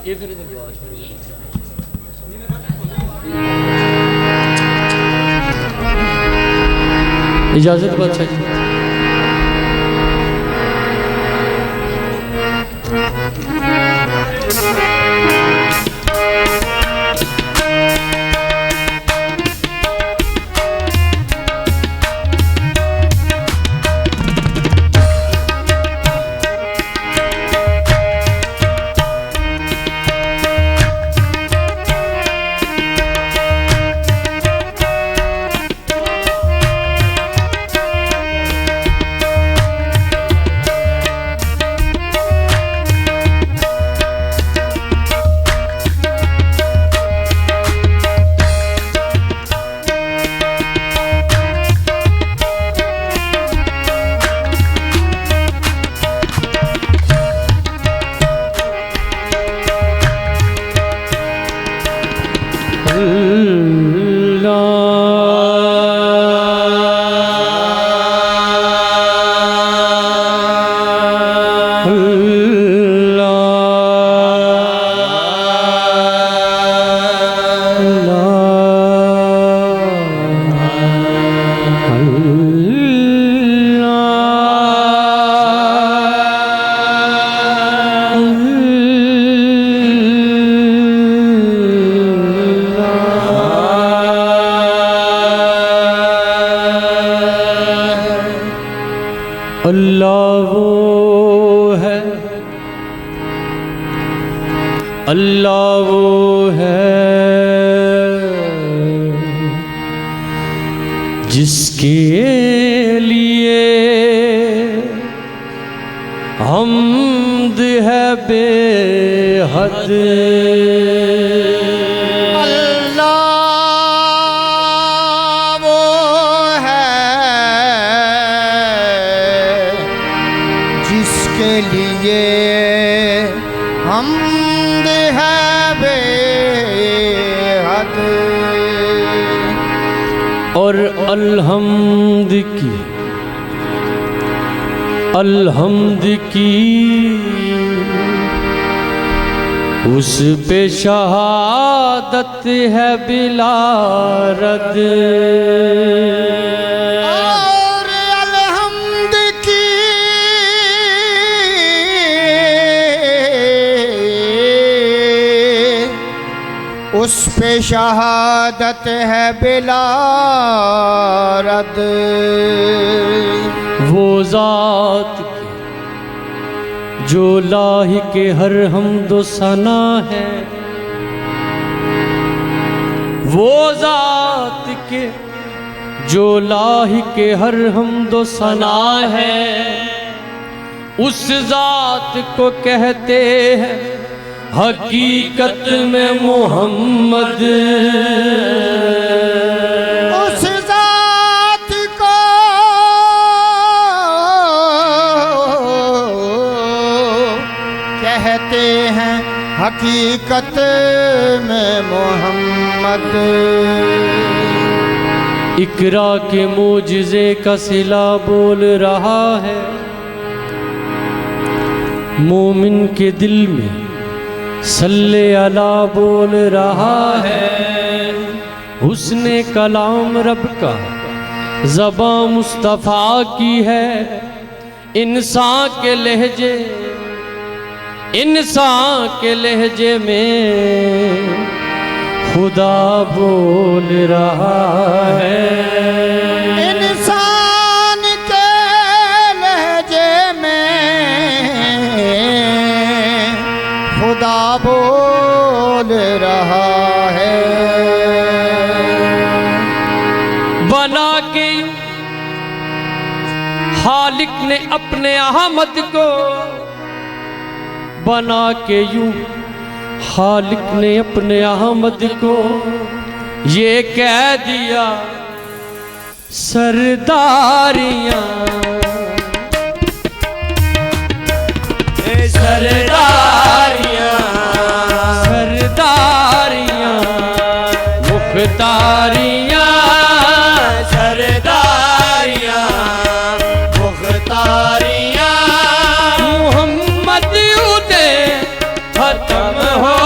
ये फिर इजाजत बादशाह जी। अल्लाह वो है, अल्लाह वो है जिसके लिए हम्द है बेहद। के लिए हम्द है बेहद और अल्हम्द की उस पे शहादत है बिला रद। उस पे शहादत है बिला रद। वो ज़ात के जो लाहिक़े हर हम्दो सना है, वो ज़ात के जो लाहिक़े हर हम्दो सना है, उस ज़ात को कहते हैं हकीकत में मोहम्मद। उस ज़ात को कहते हैं हकीकत में मोहम्मद। इकरा के मोजिज़े का सिला बोल रहा है, मोमिन के दिल में सल्ले अला बोल रहा है। हुस्ने कलाम रब का ज़बां मुस्तफ़ा की है, इंसान के लहजे में खुदा बोल रहा है। इंसान के लहजे में खुदा बोल रहा है। बना के खालिक ने अपने अहमद को, बना के यूं खालिक ने अपने अहमद को ये कह दिया सरदारियां, सरदारियां सरदारियां मुख्तारियां सरदारियां मुख्तारियां मोहम्मद उदे खत्म हो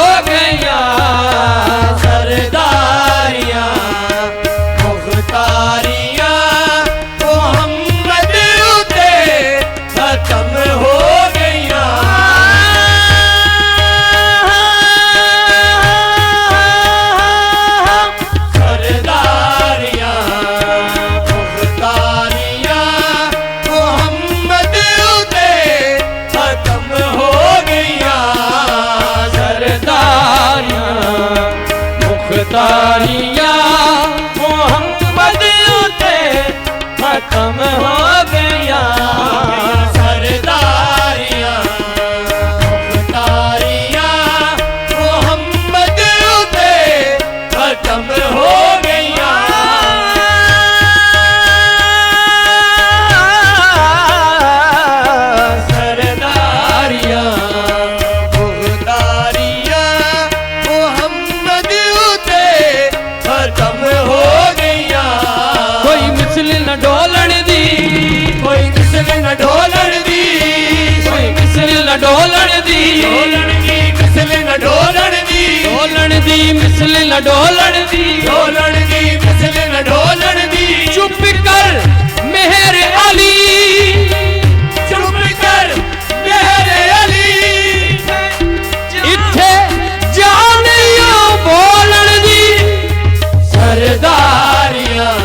खुदारियाँ मोहम्मद उते खत्म हो गया। सरदारियाँ मुख्तारियाँ मोहम्मद उते खत्म हो गईया। सरदारियाँ मुख्तारियाँ मोहम्मद उते खत्म हो गईया। कोई मिसल न डोलन दी, कोई मिसल न ढोलण दी, कोई मिसल न डोलन दी, ढोलण की मिसल न ढोलण दी, डोलन दी मिसल न डोलन दी। ढोलण की मिसल न ढोलण दी। चुप कर मेहर अली, चुप कर मेरे अली, इत्थे जानियो बोलन दी। सरदारियाँ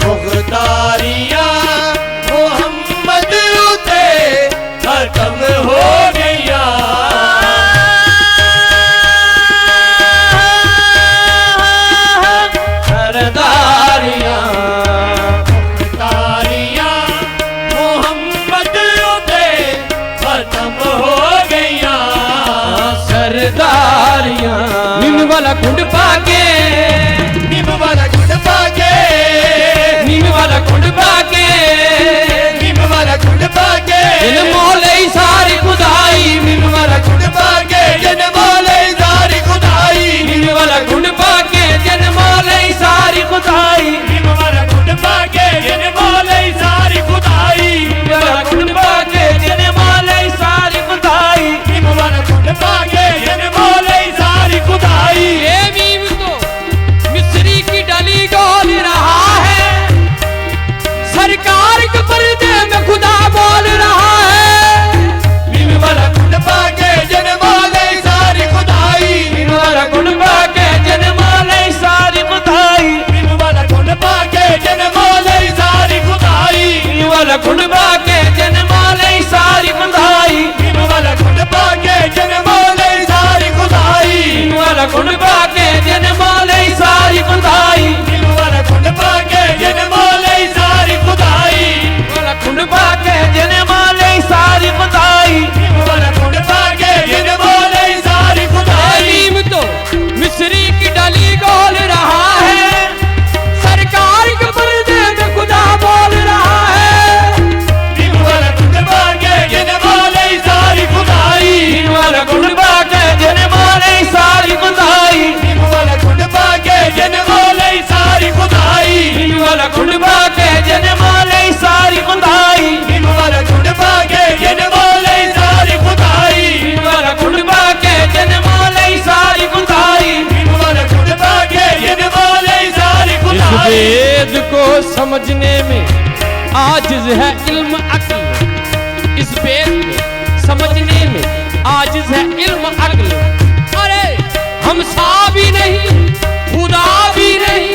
मुख्तारियाँ मोहम्मद उते खत्म हो गईया। सरदारियाँ मुख्तारियाँ मोहम्मद उते खत्म हो गईया। सरदारियाँ निम वाला कुंड पाके, निम वाला गुंड पाके, निम वाला कुंड पाके, निम वाला गुंड पाके, इन मोले सारी खुदाई। निम वाला गुंड पाके जन मोले सारी खुदाई। निम वाला कुंड पाके जन मोले सारी खुदाई। निम वाला गुंड पाके जन मोले सारी खुदाई। निम वाला कुंड पाके जन मोले सारी खुदाई। निम वाला गुंड पाके जन मोले सारी खुदाई। ये मीम तो मिस्री की डली गोल रहा है, सरकार के पर्दे में खुदा बोल रहा है। निम वाला गुंड पाके जन मोले सारी खुदाई। निम वाला कुंड पाके जन मोले सारी खुदाई। निम वाला गुंड पाके जन मोले सारी खुदाई। निम वाला कुंड पाके जन मोले सारी खुदाई। निम वाला गुंड पाके जन मोले सारी खुदाई। निम वाला कुंड पाके जन मोले सारी खुदाई। निम वाला गुंड पाके जन मोले सारी खुदाई। वाला कुंड पाके जन मोले सारी खुदाई। निम वाला गुंड पाके जन मोले सारी खुदाई। नीम तो मिस्री की डली गोल रहा है, सरकार के पर्दे में खुदा बोल रहा है। निम वाला गुंड पाके जन मोले सारी खुदाई। निम वाला कुंड पाके जन मोले सारी खुदाई। निम वाला गुंड पाके जन मोले सारी खुदाई। निम वाला कुंड पाके जन मोले सारी खुदाई। निम वाला गुंड पाके जन मोले सारी खुदाई। निम वाला कुंड पाके जन मोले सारी खुदाई। निम वाला गुंड पाके जन मोले सारी इस खुदाई। वेद को समझने में आजिज है इल्म अक्ल, इस वेद को समझने में आजिज है इल्म अक्ल। अरे हम सा भी नहीं खुदा भी नहीं,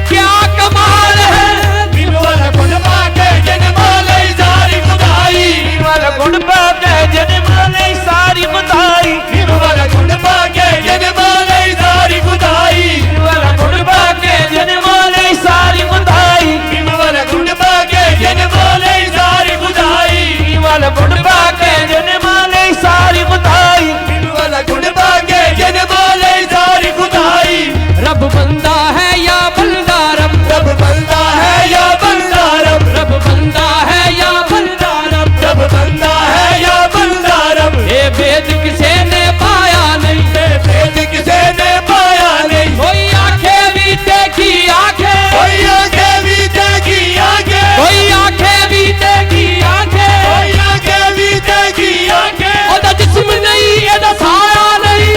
क्या कमाल है। निम वाला गुंड पाके जन मोले सारी खुदाई। निम वाला कुंड पाके जन मोले सारी खुदाई। निम वाला गुंड पाके जन मोले सारी खुदाई। निम वाला कुंड पाके जन मोले सारी खुदाई। निम वाला गुंड पाके जन मोले सारी खुदाई। निम वाला कुंड पाके जन मोले सारी खुदाई। निम वाला गुंड पाके जन मोले सारी खुदाई। रब बंदा है या बंदा रब, रब बंदा है या बंदा रब, रब बंदा है या बंदा रब। रब बंदा है या बंदा रब। ये वेद किसे ने पाया नहीं, ये भेद किसे ने पाया नहीं। कोई आंखें भी देखी आंखें, कोई आंखें भी देखी आंखें, कोई आंखें भी देखी आंखें। कोई आंखें भी देखी आंखें। ओदा जिस्म नहीं एदा साया नहीं।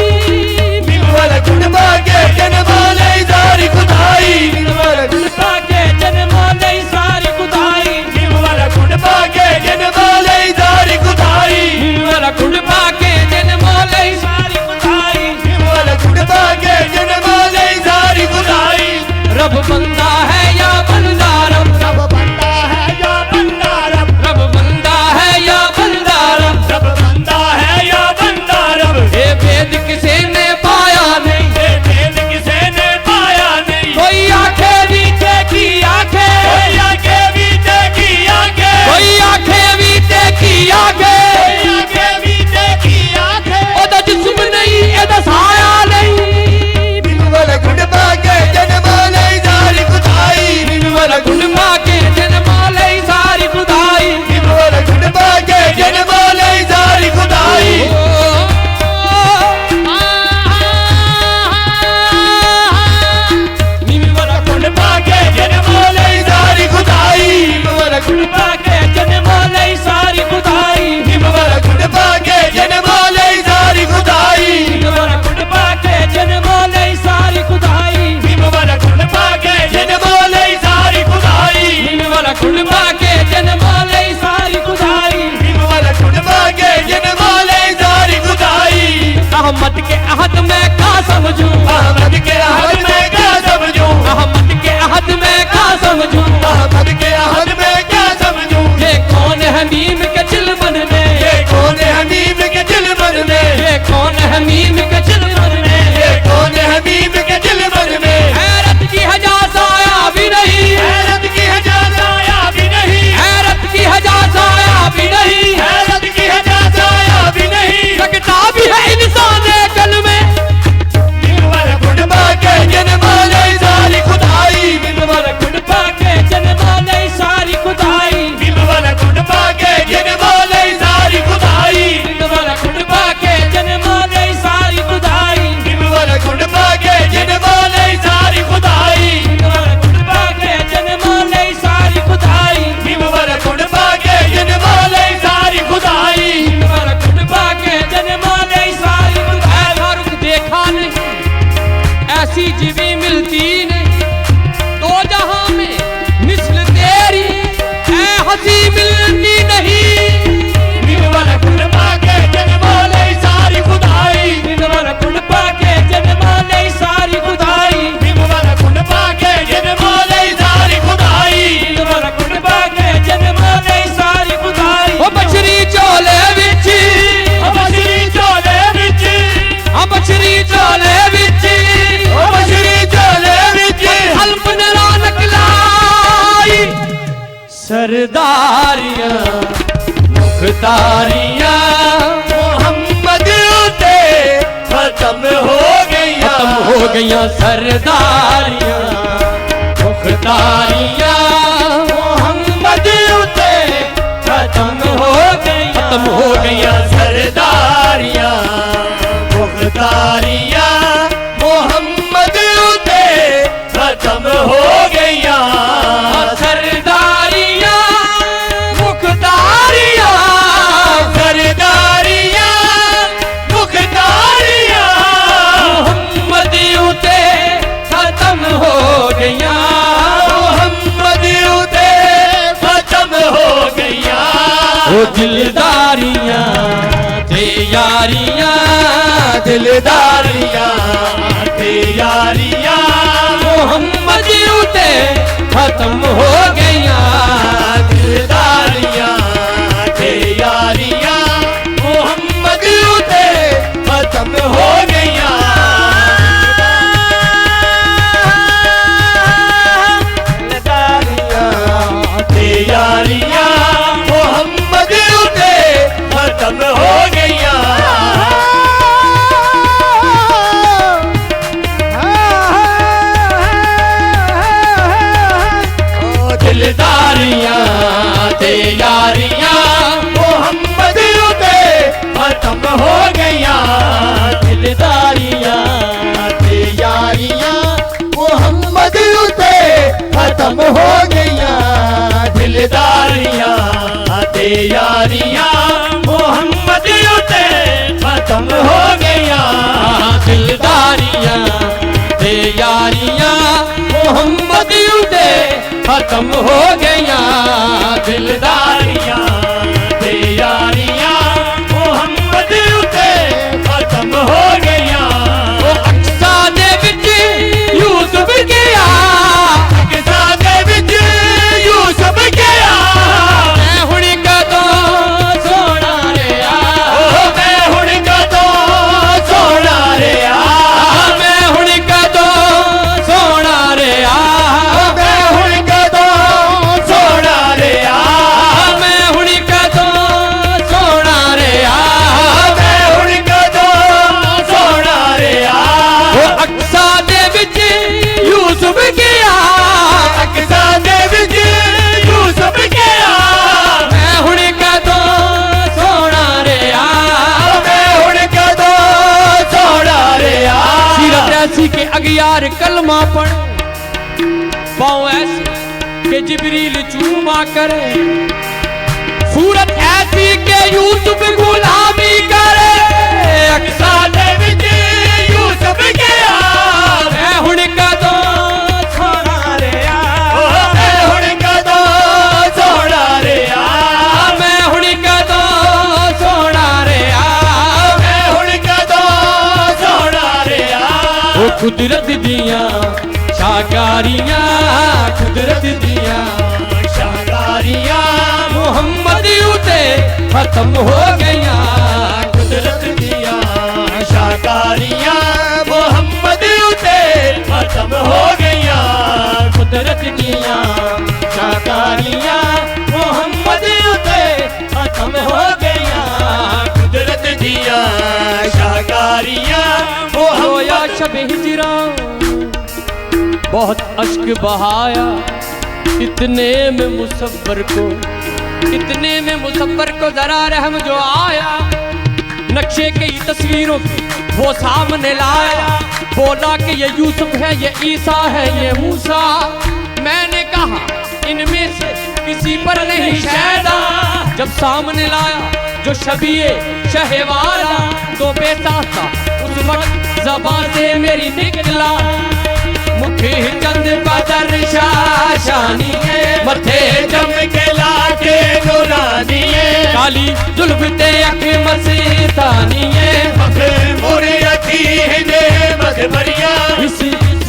निम वाला गुंड पाके जन मोले सारी खुदाई। निम वाला गुंड पाके जन मोले सारी खुदाई। निम वाला गुंड पाके जन मोले सारी खुदाई। निम वाला कुंड पाके जन मोले सारी खुदाई। निम वाला गुंड पाके जन मोले सारी खुदाई। रब बंदा है या बंदा रब, रब बंदा है या बंदा रब, रब बंदा है या बंदा रब। रब बंदा है या बंदा रब। ये वेद किसे ने पाया नहीं, ये भेद किसे ने अहद में क्या समझूं, अहमद के अहद में क्या समझूं, अहमद के अहद में क्या समझूं, अहमद के अहद में क्या समझूं। ये कौन है मीम के चिलमन में, ये कौन है हमीम के चिलमन में, ये कौन है मीम के चिलमन में, ये कौन है हमीम के चिलमन में। हैरत की हजास आया भी नहीं, हैरत की हजात आया भी नहीं, हैरत की हजास आया भी नहीं, हैरत की हजात आया भी नहीं। लगता भी है इंसान कल में, मिनवर गुणबा के जनमाले सारी खुदाई, मिनवर गुणबा के जनमाले सारी खुदाई, मिनवर गुणबा के जनमाले सारी खुदाई, मिनवर गुणबा के जनमाले सारी खुदाई, मिनवर गुणबा के जनमाले सारी खुदाई, मिनवर गुणबा के जनमाले सारी खुदाई, मिनवर गुणबा के जनमाले सारी खुदाई। मिनवर गुणबा के जनमाले सारी खुदाई। फारूक देखा नहीं ऐसी जीवी मिलती नहीं, दो जहां में मिस्ल तेरी ऐ हंसी मिलती नहीं। मिनवर गुणबा के जनमाले सारी खुदाई, मिनवर गुणबा के जनमाले सारी खुदाई, मिनवर गुणबा के जनमाले सारी खुदाई। मिनवर गुणबा के जनमाले सारी खुदाई। ओ बछरी चोले विच, ओ बछरी चोले विच, ओ बछरी चोले विच, ओ बछरी चोले विच, हल्फ नरा नकलाई। सरदारियां मुख्तारियां मोहम्मद उते खत्म हो गया, खत्म हो गया, सरदारियां मुख्तारियां मोहम्मद उते खत्म हो गई, खत्म हो गया। सरदारियां मुख्तारियां मोहम्मद उते खत्म हो गया। सरदारियां मुख्तारियां, सरदारियां मुख्तारियां मोहम्मद उते खत्म हो गया, मोहम्मद उते खत्म हो गया। ओ दिलदारियां ते यारियां, दिलदारियां ते यारियां मोहम्मद उते खत्म हो गया। दिलदारियां ते यारियां मोहम्मद उते खत्म हो गया। दिलदारियां ते यारियां मोहम्मद उते खत्म हो गया। दिलदारियां ते यारियां मोहम्मद उते खत्म हो गया। दिलदारियां ते यारियां मोहम्मद उते खत्म हो गया। दिलदारियां ते यारियां मोहम्मद उते खत्म हो गया। दिलदारियां ते यारियां मोहम्मद उते खत्म हो गया। दिलदारियां ते यारियां मोहम्मद उते खत्म हो गया। ओ अक्सा दे विच यूसुफ गया, अक्सा दे विच यूसुफ गया। मैं हुण कदों सोना रिहा, मैं हुण कदों सोना रिहा, मैं हुण कदों सोना रिहा, मैं हुण कदों सोना रिहा, मैं हुण कदों सोना रिहा, मैं हुण कदों सोना रिहा। ओ अक्सा दे विच यूसुफ गया, अक्सा दे विच यूसुफ गया। मैं हुण कदों सोना रिहा। मैं हुण कदों सोना रिहा। सीरत ऐसी के अगियार कलमा पढ़ पाओ ऐसी के जिब्रील चूमा करे, सूरत ऐसी के यूसुफ गुलामी करे। अक्सा दे विच यूसुफ गया। मैं हुण कदों सोना रिहा, मैं हुण कदों सोना रिहा, मैं हुण कदों सोना रिहा, मैं हुण कदों कुदरत दिया शाकारियां, कुदरत दिया शाकारियां मोहम्मद उते खत्म हो गया। कुदरत दिया शाकारियां मोहम्मद उते खत्म हो गया। कुदरत दिया शाकारियां मोहम्मद उते खत्म हो गया। कुदरत दिया शाकारियां रोया शब हिजरा बहुत अश्क बहाया, इतने में मुसव्वर को, इतने में मुसव्वर को जरा रहम जो आया। नक्शे की तस्वीरों की वो सामने लाया, बोला कि ये यूसुफ है, ये ईसा है, ये मूसा। मैंने कहा इनमें से किसी पर नहीं शैदा। जब सामने लाया जो शबीए शहवारा, तो बेसासा उस वक्त ज़बान से मेरी निकला। मुखे चंद बदर शाशानी है, मथे जम के लाके नूरानी काली जुल्फते अख मस्तानी है। मोरे अखी हिंदे मद भरिया इस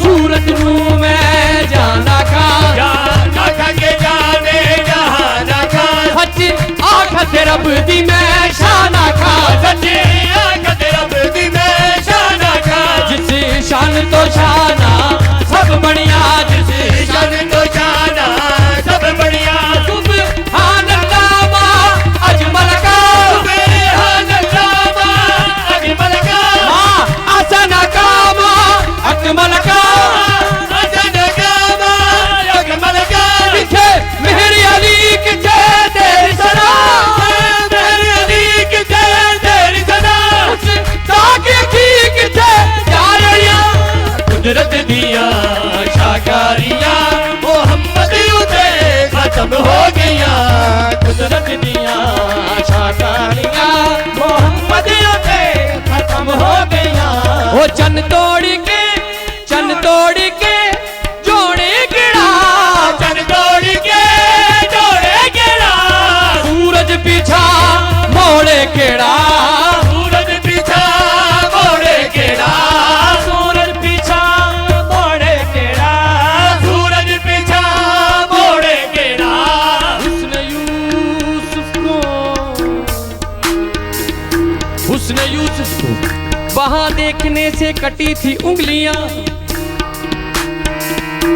सूरत नू मैं जाना का, जाना खा के जाने जहाना खा। सच्ची आँख रब दी मैं शाना खा, सच्ची आँख रब दी मैं शाना खा। जिस शान तो शाना सब बढ़िया, जिस शान तो शाना सब बढ़िया। सुभान अल्लाह मा अजमल का, सुभान अल्लाह मा अजमल का, मा असन का मा अकमल का। असन का मा अकमल का। किथे मेहरी अली किथे तेरी सना, मेरे अली की तेरी सदा। ताकि ठीक थे यारियां। कुदरत दिया शाकारियां मोहम्मद उते खत्म हो गया। कुदरत दिया शाकारियां मोहम्मद उते खत्म हो गया। वो चन तोड़ के, चन तोड़ के जोड़े गिरा, चन तोड़ के जोड़े गिरा। सूरज पीछा मोड़े केड़ा, सूरज पीछा मोड़े गिरा। सूरज पीछा मोड़े केड़ा। सूरज पीछा मोड़े गिरा। हुस्न यूसुफ को, हुस्न यूसुफ को वहां देखने से कटी थी उंगलियां।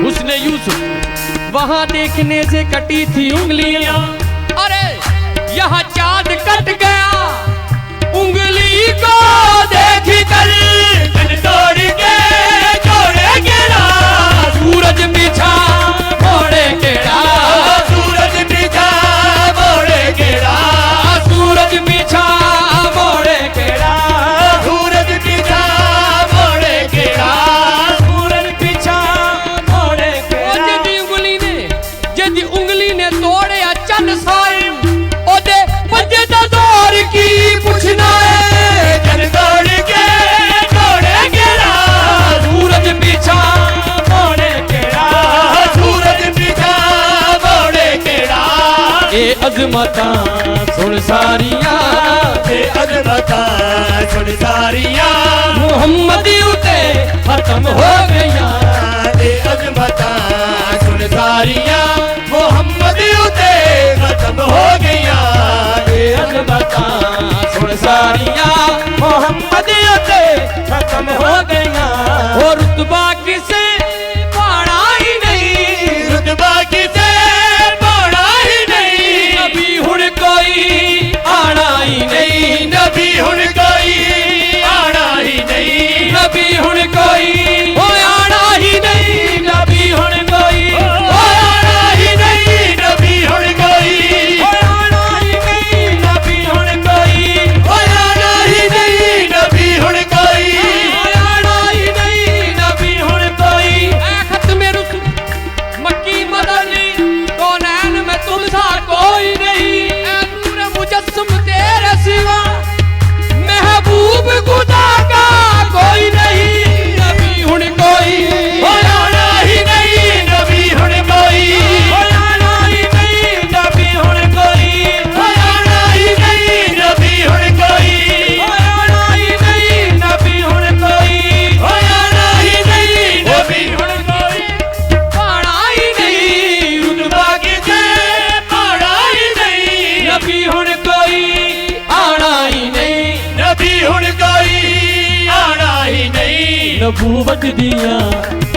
हुस्न यूसुफ वहां देखने से कटी थी उंगलियां। अरे यहाँ चांद कट गया उंगली को देख कर, चन तोड़ के जोड़े गिरा। सूरज पीछा मोड़े केड़ा। सूरज पीछा मोड़े गिरा। सूरज पीछा मोड़े केड़ा। सूरज पीछा मोड़े गिरा। सूरज पीछा मोड़े केड़ा। जेदी उंगली ने तोड़िया चन साई, ओदे पंजे दा दौर की पुछना है। चन तोड़ के जोड़े गिरा। सूरज पीछा मोड़े केड़ा। सूरज पीछा मोड़े गिरा। ए अजमता सुन सारियां, ते अजमता सुन सारियां मुहम्मद उते खत्म हो गया। ते अजमता सुन सारियां मोहम्मद उते खत्म हो गया। ए अजमता सुन सारियां मोहम्मद उते खत्म हो गया। और रुतबा किसे पाना ही नहीं, रुतबा किसे पाना ही नहीं। नबी हुण कोई आना ही नहीं। नबी हुण कोई आना ही नहीं। नबूवत दिया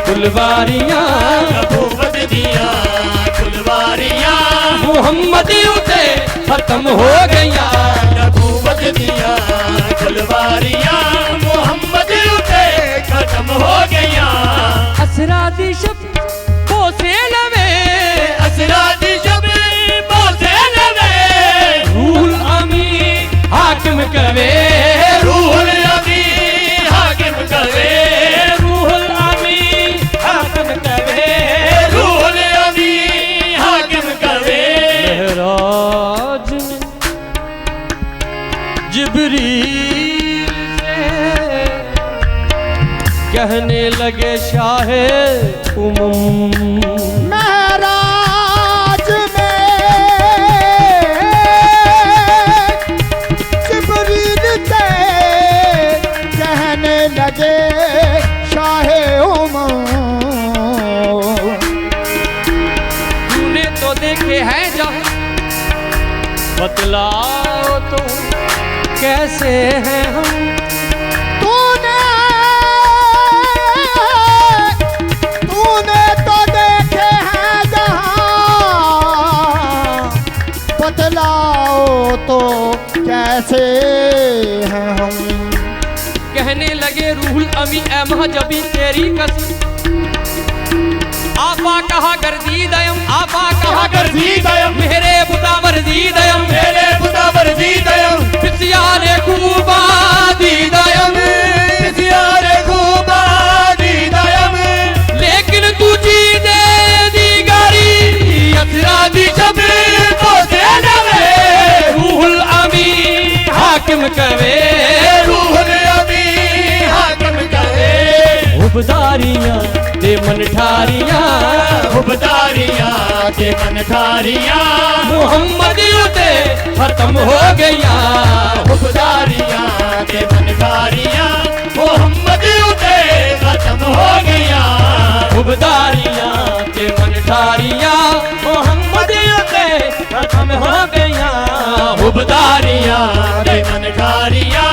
फुलवारियां, नबूवत दिया फुलवारियां, मुहम्मद उते खत्म हो गया। नबूवत दिया फुलवारियां, मोहम्मद उते खत्म हो गया। असरा दी शब बोसे लवे, असरा दी शब बोसे लवे, रूहुल अमी हाकिम कवे, रूहुल अमी हाकिम कवे, रूहुल अमी हाकिम कवे, रूहुल अमी हाकिम कवे। महराज में जिब्रील से कहने लगे शाहे उमम, महराज में जिब्रील से कहने लगे शाहे उमर, तूने तो देखे हैं जहां, बतलाओ तो कैसे हैं हम। तूने तो देखे हैं जहां, बतलाओ तो कैसे हैं हम। कहने लगे रूहुल अमी ए महजबी तेरी कसम, आपा कहा गर्दी दयम, आपा कहा गर्दी दयम, मेरे बुतावर दी दयम, मेरे बुतावर दी दयम, पिसियारे खूबा दी दयम, पिसियारे खूबा दी दयम, लेकिन तुझी दे दी गारी असरा दी शब बोसे लवे, रूहुल अमी हाकिम कवे, रूहुल अमी हाकिम कवे। उबदारियां दे मन ठारियां, उबदारियां के मन ठारियां, मुहम्मद उते खत्म हो गया। उबदारियां के मन ठारियां, मोहम्मद उते खत्म हो गया। उबदारियां के मन ठारियां, मोहम्मद उते खत्म हो गया। उबदारियां के मन ठारियां,